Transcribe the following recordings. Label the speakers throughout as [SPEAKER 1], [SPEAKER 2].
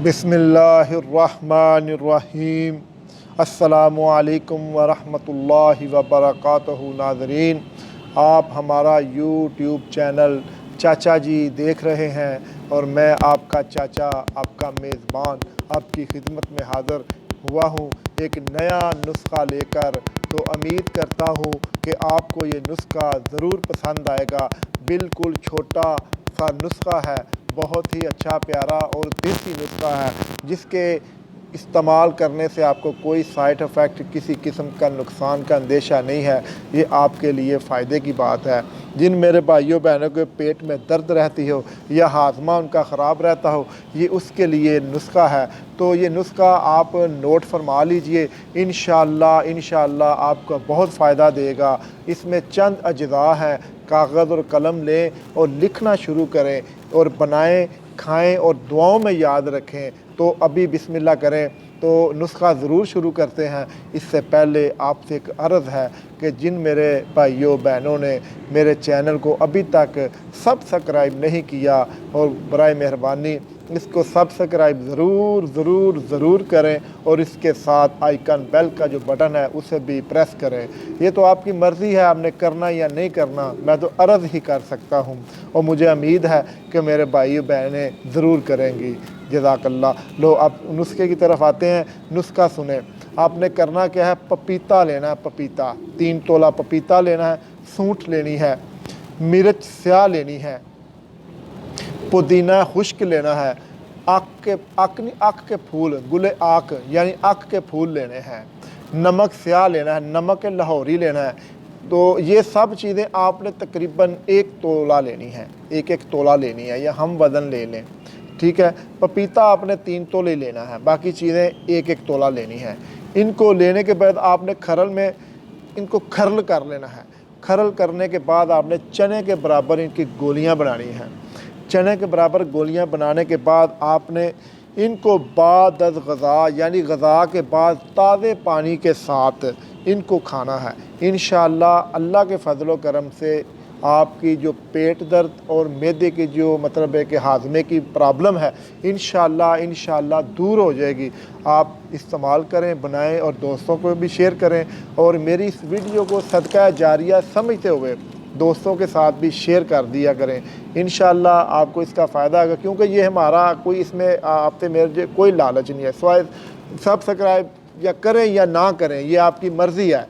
[SPEAKER 1] बिस्मिल्लाहिर्रहमानिर्रहीम। अस्सलामु अलैकुम वरहमतुल्लाहि वबरकातुहू। नाज़रीन, आप हमारा यूट्यूब चैनल चाचा जी देख रहे हैं और मैं आपका चाचा, आपका मेज़बान आपकी खिदमत में हाज़िर हुआ हूँ एक नया नुस्खा लेकर। तो उम्मीद करता हूँ कि आपको ये नुस्खा ज़रूर पसंद आएगा। बिल्कुल छोटा सा नुस्खा है, बहुत ही अच्छा प्यारा और देसी नुस्खा है, जिसके इस्तेमाल करने से आपको कोई साइड इफ़ेक्ट, किसी किस्म का नुकसान का अंदेशा नहीं है। ये आपके लिए फ़ायदे की बात है। जिन मेरे भाइयों बहनों के पेट में दर्द रहती हो या हाजमा उनका ख़राब रहता हो, ये उसके लिए नुस्खा है। तो ये नुस्खा आप नोट फरमा लीजिए। इंशाअल्लाह आपको बहुत फ़ायदा देगा। इसमें चंद अज्जा हैं, कागज़ और कलम लें और लिखना शुरू करें और बनाएं, खाएं और दुआओं में याद रखें। तो अभी बिस्मिल्लाह करें। तो नुस्खा ज़रूर शुरू करते हैं। इससे पहले आपसे एक अर्ज़ है कि जिन मेरे भाइयों बहनों ने मेरे चैनल को अभी तक सब्सक्राइब नहीं किया, और बराए मेहरबानी इसको सब्सक्राइब ज़रूर करें और इसके साथ आइकन बेल का जो बटन है उसे भी प्रेस करें। ये तो आपकी मर्ज़ी है, आपने करना या नहीं करना, मैं तो अर्ज़ ही कर सकता हूँ और मुझे उम्मीद है कि मेरे भाई बहनें ज़रूर करेंगी। जज़ाकल्लाह। लो अब नुस्खे की तरफ आते हैं। नुस्खा सुने। आपने करना क्या है, पपीता लेना है, पपीता 3 तोला पपीता लेना है, सूंठ लेनी है, मिर्च स्याह लेनी है, पुदीना खुश्क लेना है, आक के फूल, गुले आक यानी आक के फूल लेने हैं, नमक स्याह लेना है, नमक लाहौरी लेना है। तो ये सब चीज़ें आपने तकरीबन 1 तोला लेनी है, एक तोला लेनी है, या हम वज़न ले लें, ठीक है। पपीता आपने 3 तोले लेना है, बाकी चीज़ें एक तोला लेनी है। इनको लेने के बाद आपने खरल में इनको खरल कर लेना है। खरल करने के बाद आपने चने के बराबर इनकी गोलियां बनानी हैं। चने के बराबर गोलियां बनाने के बाद आपने इनको बाद अज़ ग़ज़ा यानी ग़ज़ा के बाद ताज़े पानी के साथ इनको खाना है। इंशाअल्लाह अल्लाह के फ़ज़ल व करम से आपकी जो पेट दर्द और मैदे की जो मतलब है कि हाजमे की प्रॉब्लम है, इंशाअल्लाह दूर हो जाएगी। आप इस्तेमाल करें, बनाएं और दोस्तों को भी शेयर करें। और मेरी इस वीडियो को सदका जारिया समझते हुए दोस्तों के साथ भी शेयर कर दिया करें। इंशाअल्लाह आपको इसका फ़ायदा होगा, क्योंकि ये हमारा कोई इसमें आपसे मेरे कोई लालच नहीं है। सब्सक्राइब या करें या ना करें, ये आपकी मर्ज़ी है,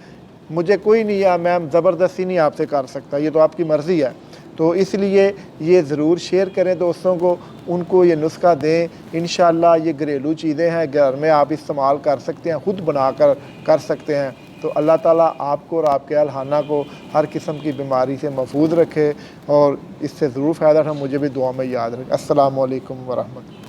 [SPEAKER 1] मुझे कोई नहीं है, मैं ज़बरदस्ती नहीं आपसे कर सकता, ये तो आपकी मर्ज़ी है। तो इसलिए ये ज़रूर शेयर करें दोस्तों को, उनको ये नुस्खा दें। इंशाअल्लाह ये घरेलू चीज़ें हैं, घर में आप इस्तेमाल कर सकते हैं, ख़ुद बना कर सकते हैं। तो अल्लाह ताला आपको और आपके अहल को हर किस्म की बीमारी से महफूज रखे और इससे ज़रूर फ़ायदा था। मुझे भी दुआ में याद रखें। अस्सलामु अलैकुम वरहमतुल्लाह।